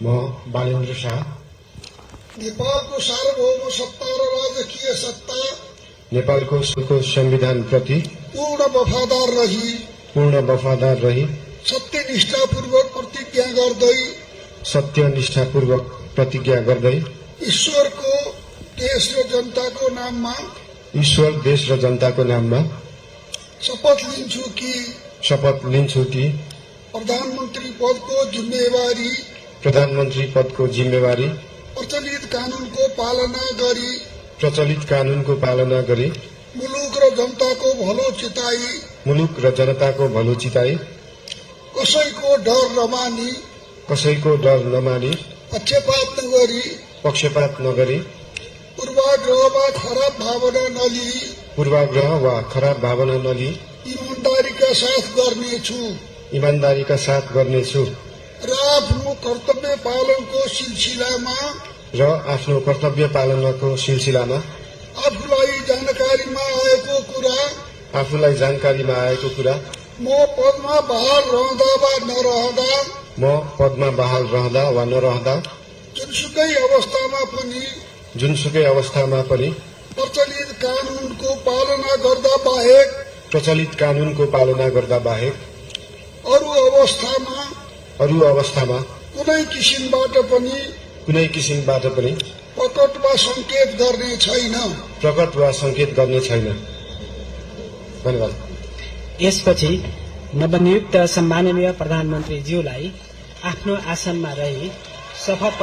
म बालेन्द्र शाह नेपालको सार्वभौम सत्ता र राजकीय सत्ता नेपालको संविधान प्रति पूर्ण वफादार रही सत्यनिष्ठापूर्वक प्रतिज्ञा गर्दै ईश्वर, देश र जनताको नाममा शपथ लिन्छु कि प्रधानमन्त्री पदको जिम्मेवारी प्रचलित कानूनको पालना गरी मुलुक र जनताको भलो चिताई कसैको डर नमानी पक्षपात नगरी पूर्वाग्रह वा खराब भावना नलिई ईमानदारीका साथ गर्नेछु र आफ्नो कर्तव्य पालनाको सिलसिलामा आफूलाई जानकारीमा आएको कुरा म पदमा बहाल रहँदा वा नरहँदा जुनसुकै अवस्थामा पनि प्रचलित कानूनको पालना गर्दा बाहेक अरू अवस्थामा कुनै किसिमबाट पनि प्रकट वा संकेत गर्ने छैन। धन्यवाद। यसपछि नवनियुक्त सम्माननीय प्रधानमन्त्रीज्यूलाई आफ्नो आसनमा रही शपथ